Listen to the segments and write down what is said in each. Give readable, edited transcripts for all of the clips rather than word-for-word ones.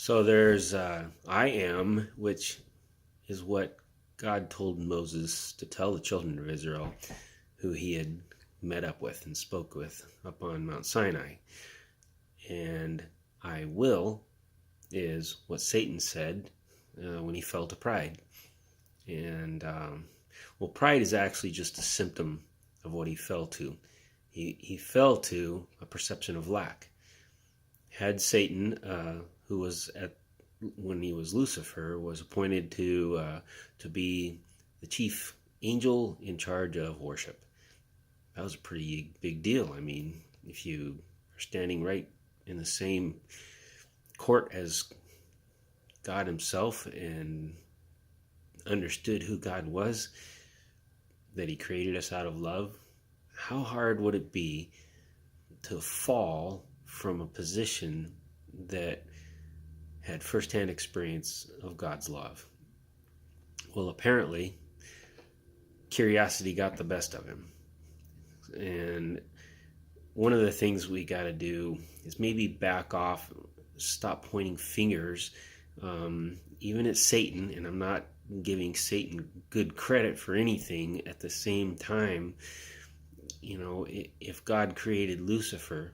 So there's I am, which is what God told Moses to tell the children of Israel, who he had met up with and spoke with up on Mount Sinai. And I will is what Satan said when he fell to pride. And well, pride is actually just a symptom of what he fell to. He fell to a perception of lack. Had Satan, who was at when he was Lucifer, was appointed to be the chief angel in charge of worship. That was a pretty big deal. I mean, if you are standing right in the same court as God himself and understood who God was, that he created us out of love, how hard would it be to fall from a position that had firsthand experience of God's love? Well, apparently, curiosity got the best of him. And one of the things we got to do is maybe back off, stop pointing fingers, even at Satan. And I'm not giving Satan good credit for anything. At the same time, you know, if God created Lucifer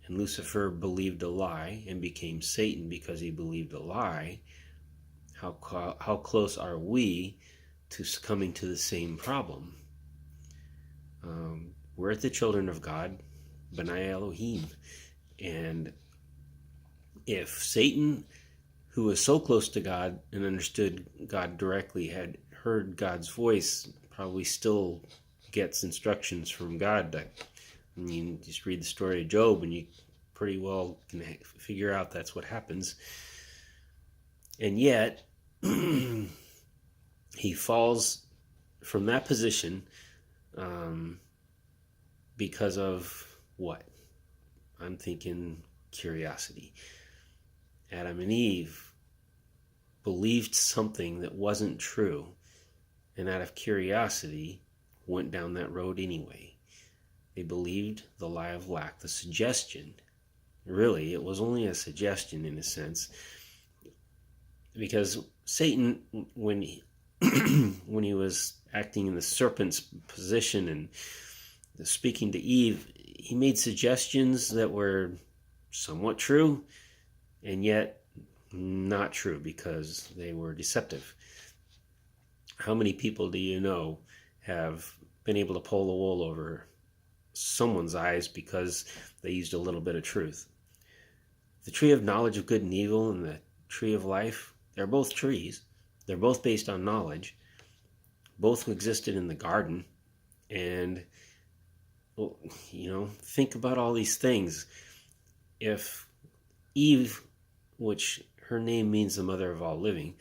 and Lucifer believed a lie and became Satan because he believed a lie, how close are we to succumbing to the same problem? We're the children of God, B'nai Elohim, and if Satan, who was so close to God and understood God directly, had heard God's voice, probably still gets instructions from God. I mean, just read the story of Job and you pretty well can figure out that's what happens. And yet, he falls from that position because of what? I'm thinking curiosity. Adam and Eve believed something that wasn't true, and out of curiosity went down that road anyway. They believed the lie of lack, the suggestion. Really, it was only a suggestion in a sense, because Satan, when he when he was acting in the serpent's position and speaking to Eve, he made suggestions that were somewhat true and yet not true because they were deceptive. How many people do you know have been able to pull the wool over someone's eyes because they used a little bit of truth? The tree of knowledge of good and evil and the tree of life, they're both trees. They're both based on knowledge. Both existed in the garden. And, you know, think about all these things. If Eve, which her name means the mother of all living,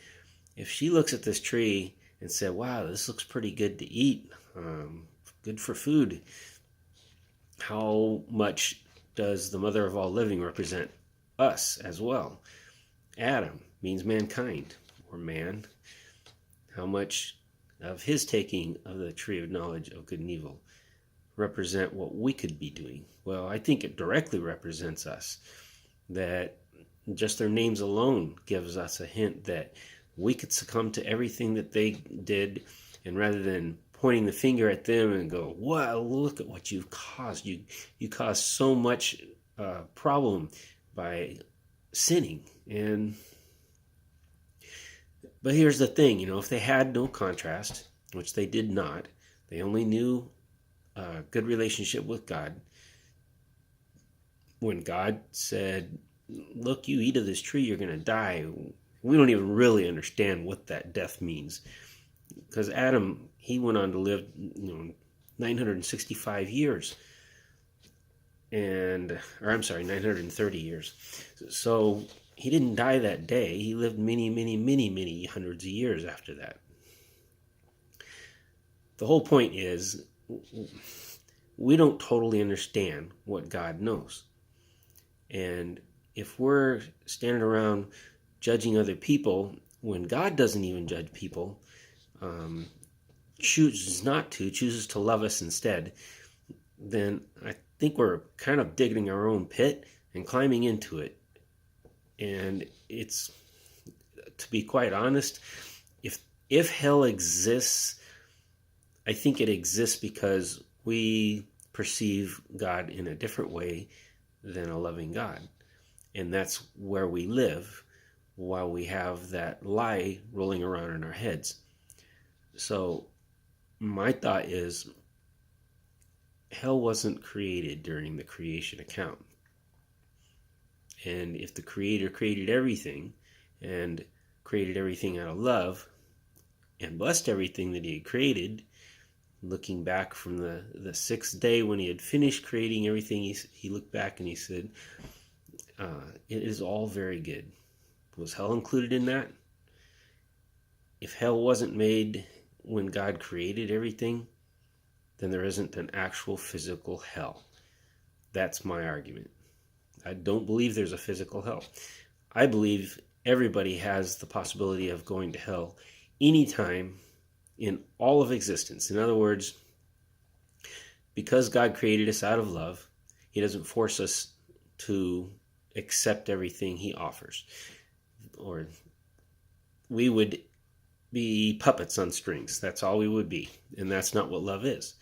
if she looks at this tree and said, wow, this looks pretty good to eat, good for food, how much does the mother of all living represent us as well? Adam means mankind, or man. How much of his taking of the tree of knowledge of good and evil represent what we could be doing? Well, I think it directly represents us. That just their names alone gives us a hint that we could succumb to everything that they did, and rather than pointing the finger at them and go, wow, look at what you've caused. You caused so much problem by sinning. But here's the thing, you know, if they had no contrast, which they did not, they only knew a good relationship with God. When God said, look, you eat of this tree, you're going to die, we don't even really understand what that death means. Because Adam, he went on to live, 965 years. 930 years. So he didn't die that day. He lived many hundreds of years after that. The whole point is, we don't totally understand what God knows. And if we're standing around judging other people, when God doesn't even judge people, chooses to love us instead, then I think we're kind of digging our own pit and climbing into it. And it's, to be quite honest, if hell exists, I think it exists because we perceive God in a different way than a loving God. And that's where we live while we have that lie rolling around in our heads. So my thought is, hell wasn't created during the creation account. And if the Creator created everything and created everything out of love and blessed everything that He had created, looking back from the sixth day when He had finished creating everything, he looked back and He said, it is all very good. Was hell included in that? If hell wasn't made when God created everything, then there isn't an actual physical hell. That's my argument. I don't believe there's a physical hell. I believe everybody has the possibility of going to hell anytime in all of existence. In other words, because God created us out of love, He doesn't force us to accept everything He offers. Or we would be puppets on strings. That's all we would be. And that's not what love is.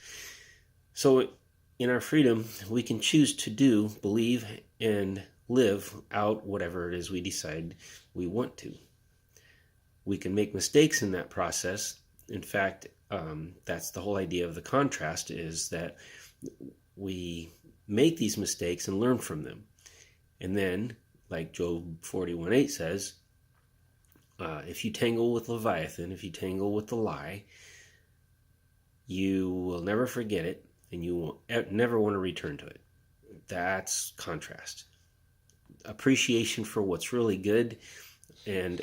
So in our freedom, we can choose to do, believe, and live out whatever it is we decide we want to. We can make mistakes in that process. In fact, that's the whole idea of the contrast, is that we make these mistakes and learn from them. And then, like Job 41:8 says, if you tangle with Leviathan, if you tangle with the lie, you will never forget it, and you will never want to return to it. That's contrast. Appreciation for what's really good, and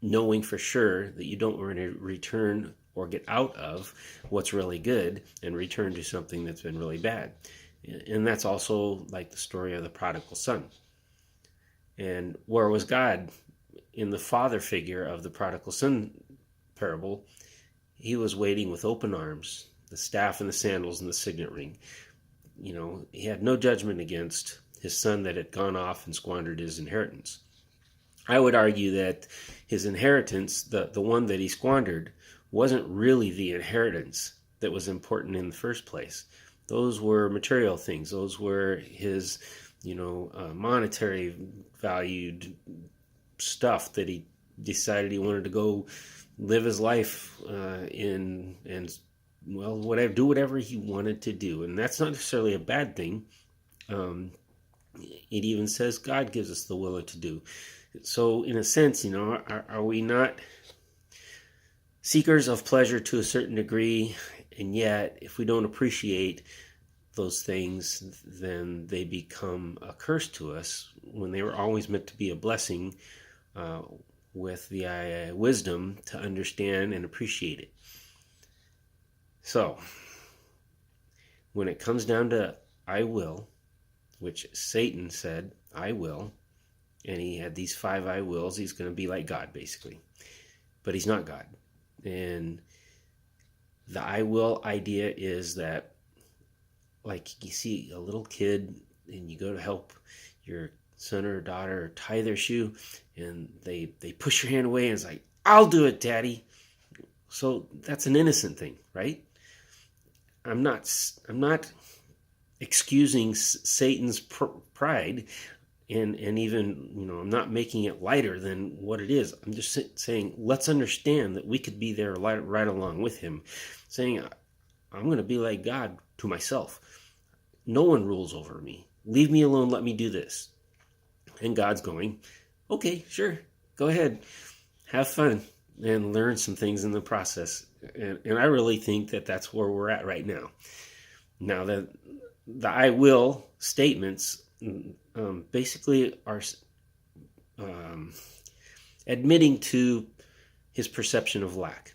knowing for sure that you don't want to return or get out of what's really good and return to something that's been really bad. And that's also like the story of the prodigal son. And where was God in the father figure of the prodigal son parable? He was waiting with open arms, the staff and the sandals and the signet ring. You know, He had no judgment against his son that had gone off and squandered his inheritance. I would argue that his inheritance, the one that he squandered, wasn't really the inheritance that was important in the first place. Those were material things. Those were his, monetary valued stuff that he decided he wanted to go live his life do whatever he wanted to do. And that's not necessarily a bad thing. It even says God gives us the will to do. So in a sense, are we not seekers of pleasure to a certain degree? And yet, if we don't appreciate those things, then they become a curse to us when they were always meant to be a blessing, with the wisdom to understand and appreciate it. So, when it comes down to I will, which Satan said, I will, and he had these 5 I wills, he's going to be like God, basically. But he's not God. And the I will idea is that, like, you see a little kid and you go to help your son or daughter tie their shoe, and they push your hand away and it's like, I'll do it, Daddy. So that's an innocent thing, right? I'm not excusing Satan's pride, and even, I'm not making it lighter than what it is. I'm just saying, let's understand that we could be there right along with him, saying, I'm going to be like God to myself. No one rules over me. Leave me alone. Let me do this. And God's going, okay, sure, go ahead, have fun, and learn some things in the process. And I really think that that's where we're at right now. Now, the I will statements basically are admitting to his perception of lack.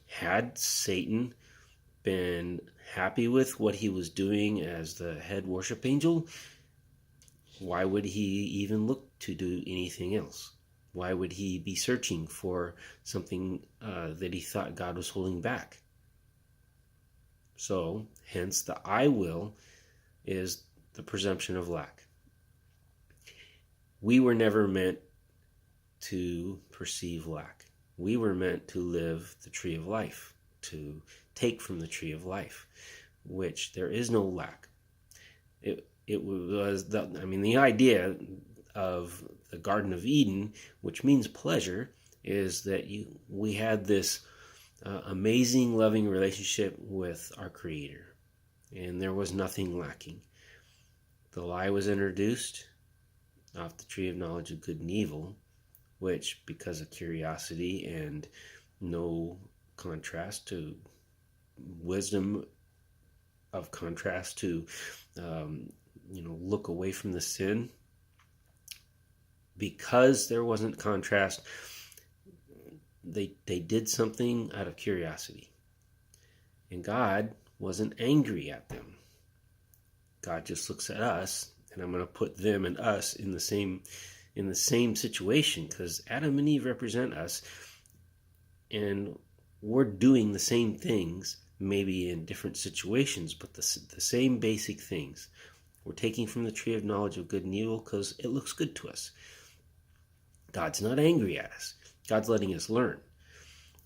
Had Satan been happy with what he was doing as the head worship angel, why would he even look to do anything else? Why would he be searching for something that he thought God was holding back? So, hence the I will is the presumption of lack. We were never meant to perceive lack. We were meant to live the tree of life, to take from the tree of life, which there is no lack. It was the idea of the Garden of Eden, which means pleasure, is that we had this amazing, loving relationship with our Creator, and there was nothing lacking. The lie was introduced off the tree of knowledge of good and evil, which, because of curiosity and no contrast to wisdom, of contrast to look away from the sin, because there wasn't contrast, they did something out of curiosity, and God wasn't angry at them. God just looks at us, and I'm going to put them and us in the same situation, because Adam and Eve represent us, and we're doing the same things, maybe in different situations, but the same basic things. We're taking from the tree of knowledge of good and evil because it looks good to us. God's not angry at us. God's letting us learn.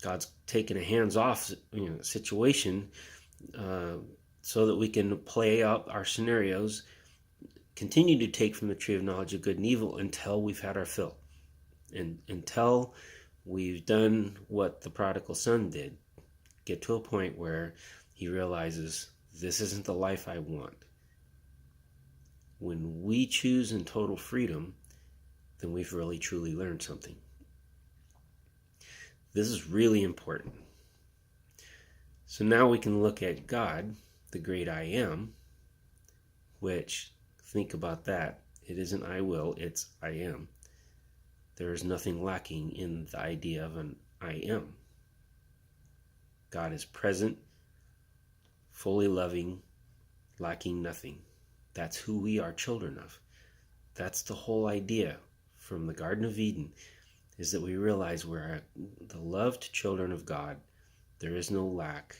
God's taking a hands-off situation so that we can play out our scenarios, continue to take from the tree of knowledge of good and evil until we've had our fill, and until we've done what the prodigal son did, get to a point where he realizes, this isn't the life I want. When we choose in total freedom, then we've really truly learned something. This is really important. So now we can look at God, the great I am, which, think about that. It isn't I will, it's I am. There is nothing lacking in the idea of an I am. God is present, fully loving, lacking nothing. That's who we are children of. That's the whole idea from the Garden of Eden, is that we realize we're the loved children of God. There is no lack.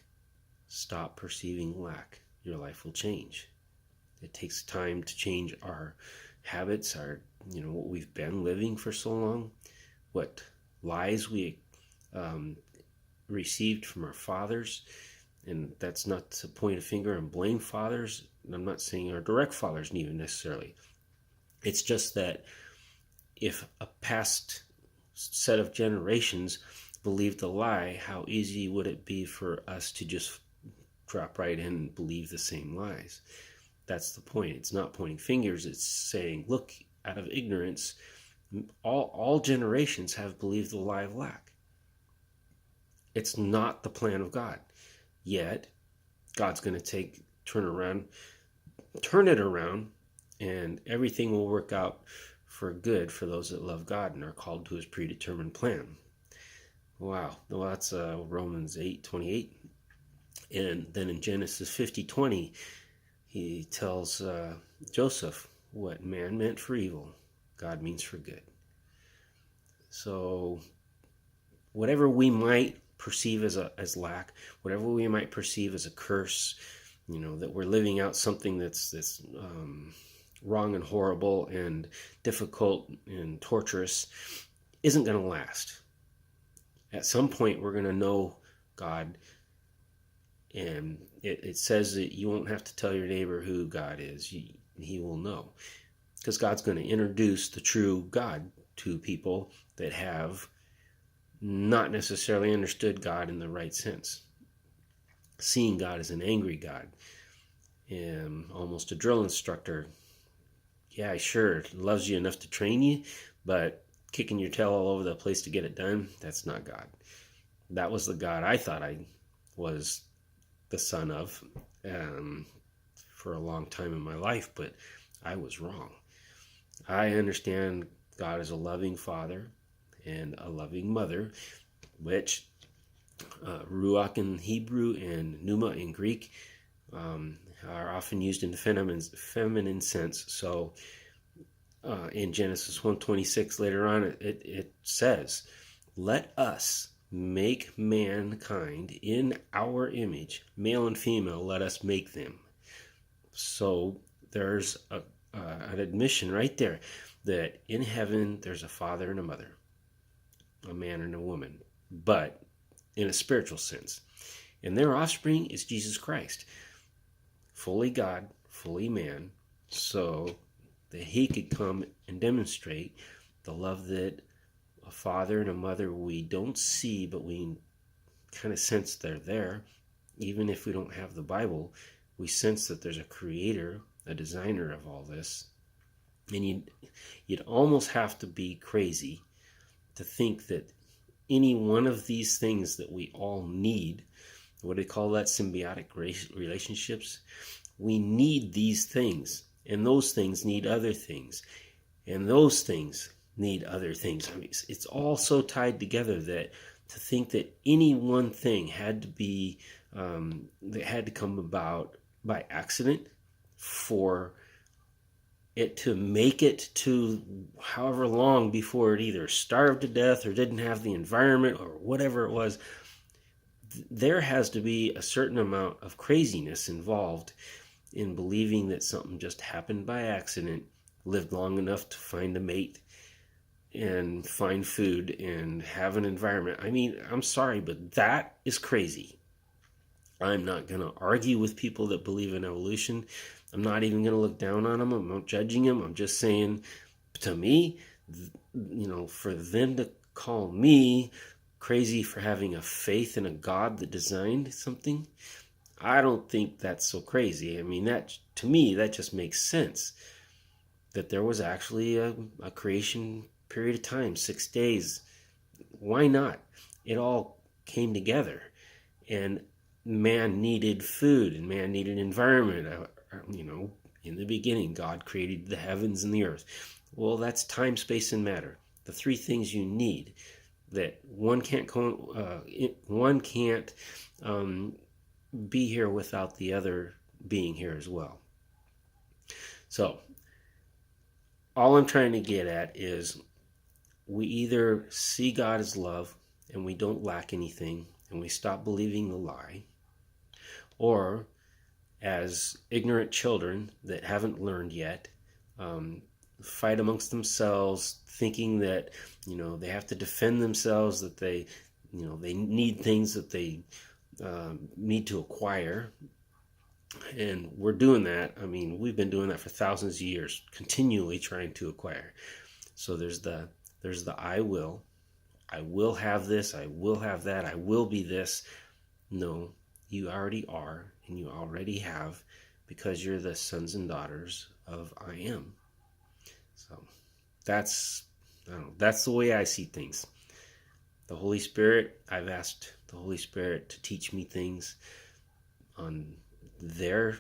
Stop perceiving lack. Your life will change. It takes time to change our habits, what we've been living for so long, what lies we received from our fathers. And that's not to point a finger and blame fathers. I'm not saying our direct fathers even necessarily. It's just that if a past set of generations believed a lie, how easy would it be for us to just drop right in and believe the same lies? That's the point. It's not pointing fingers. It's saying, look, out of ignorance, all generations have believed the lie of lack. It's not the plan of God. Yet, God's going to turn it around, and everything will work out for good for those that love God and are called to his predetermined plan. Wow. Well, that's Romans 8:28. And then in Genesis 50:20, he tells Joseph, what man meant for evil, God means for good. So whatever we might perceive as lack, whatever we might perceive as a curse, that we're living out something that's wrong and horrible and difficult and torturous, isn't going to last. At some point, we're going to know God, and it says that you won't have to tell your neighbor who God is. He will know, because God's going to introduce the true God to people that have not necessarily understood God in the right sense, seeing God as an angry God, and almost a drill instructor. Yeah, sure, loves you enough to train you, but kicking your tail all over the place to get it done, that's not God. That was the God I thought I was the son of for a long time in my life, but I was wrong. I understand God as a loving father and a loving mother, which Ruach in Hebrew and Pneuma in Greek are often used in the feminine sense. So in Genesis 1:26 later on, it says, let us make mankind in our image, male and female, let us make them. So there's an admission right there that in heaven there's a father and a mother, a man and a woman, but in a spiritual sense. And their offspring is Jesus Christ, fully God, fully man, so that he could come and demonstrate the love that a father and a mother we don't see, but we kind of sense they're there. Even if we don't have the Bible, we sense that there's a creator, a designer of all this. And you'd almost have to be crazy to think that any one of these things that we all need, what do they call that, symbiotic relationships? We need these things, and those things need other things, and those things need other things. I mean, it's all so tied together that to think that any one thing had to be that had to come about by accident for it to make it to however long before it either starved to death or didn't have the environment or whatever it was, there has to be a certain amount of craziness involved in believing that something just happened by accident, lived long enough to find a mate and find food and have an environment. I mean, I'm sorry, but that is crazy. I'm not going to argue with people that believe in evolution. I'm not even going to look down on them. I'm not judging them. I'm just saying, to me, for them to call me crazy for having a faith in a God that designed something, I don't think that's so crazy. I mean, that, to me, that just makes sense. That there was actually a creation period of time, 6 days. Why not? It all came together. And man needed food and man needed environment. In the beginning, God created the heavens and the earth. Well, that's time, space, and matter. The three things you need. That one can't be here without the other being here as well. So, all I'm trying to get at is we either see God as love and we don't lack anything and we stop believing the lie, or as ignorant children that haven't learned yet, fight amongst themselves, thinking that they have to defend themselves, that they need things that they need to acquire. And we're doing that. I mean, we've been doing that for thousands of years, continually trying to acquire. So there's the I will have this, I will have that, I will be this. No, you already are, and you already have, because you're the sons and daughters of I am. So that's the way I see things. The Holy Spirit, I've asked the Holy Spirit to teach me things on their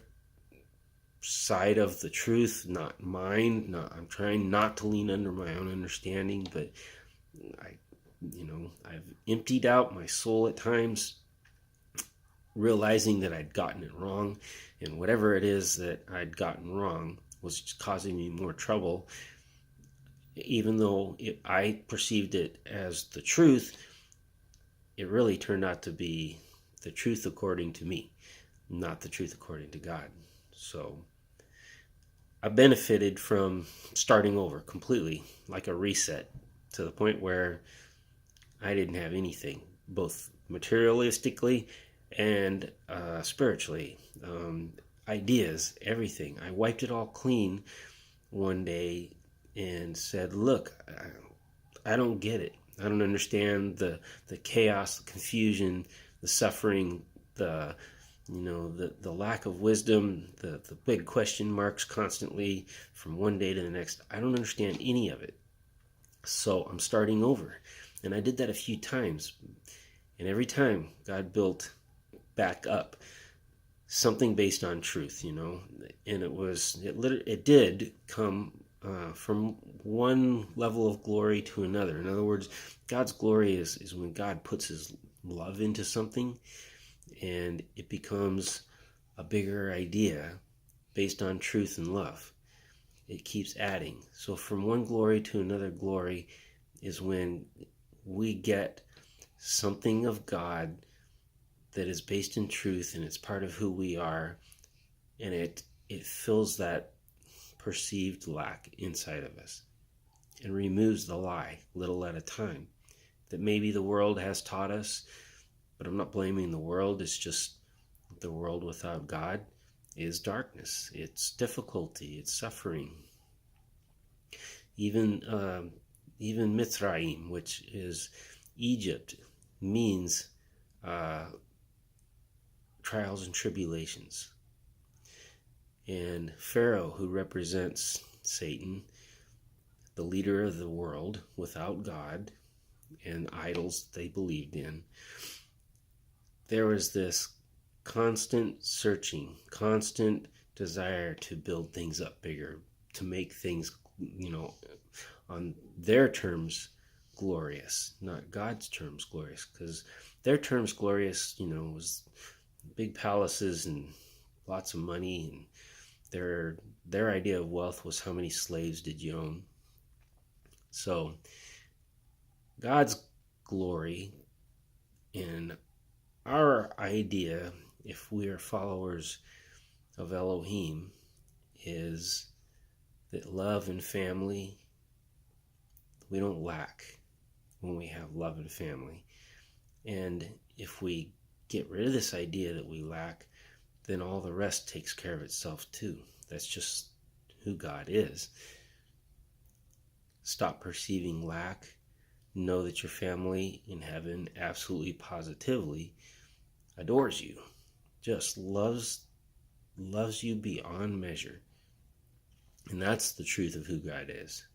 side of the truth, not mine. I'm trying not to lean under my own understanding, but I've emptied out my soul at times, realizing that I'd gotten it wrong, and whatever it is that I'd gotten wrong was just causing me more trouble. Even though I perceived it as the truth, it really turned out to be the truth according to me, not the truth according to God. So I benefited from starting over completely, like a reset, to the point where I didn't have anything, both materialistically and spiritually. Ideas, everything. I wiped it all clean one day and said, look, I don't get it. I don't understand the chaos, the confusion, the suffering, the lack of wisdom, the big question marks constantly from one day to the next. I don't understand any of it. So I'm starting over. And I did that a few times. And every time God built back up something based on truth, and it did come from one level of glory to another. In other words, God's glory is when God puts his love into something and it becomes a bigger idea based on truth and love. It keeps adding. So from one glory to another glory is when we get something of God that is based in truth and it's part of who we are, and it fills that perceived lack inside of us. and removes the lie little at a time. That maybe the world has taught us, but I'm not blaming the world. It's just the world without God is darkness. It's difficulty. It's suffering. Even Mitzrayim, which is Egypt, means trials and tribulations. And Pharaoh, who represents Satan, the leader of the world without God and idols they believed in, there was this constant searching, constant desire to build things up bigger, to make things, on their terms glorious, not God's terms glorious, because their terms glorious, was big palaces and lots of money, and their idea of wealth was how many slaves did you own. So God's glory and our idea, if we are followers of Elohim, is that love and family, we don't lack when we have love and family. And if we get rid of this idea that we lack, then all the rest takes care of itself too. That's just who God is. Stop perceiving lack. Know that your family in heaven absolutely positively adores you. Just loves you beyond measure. And that's the truth of who God is.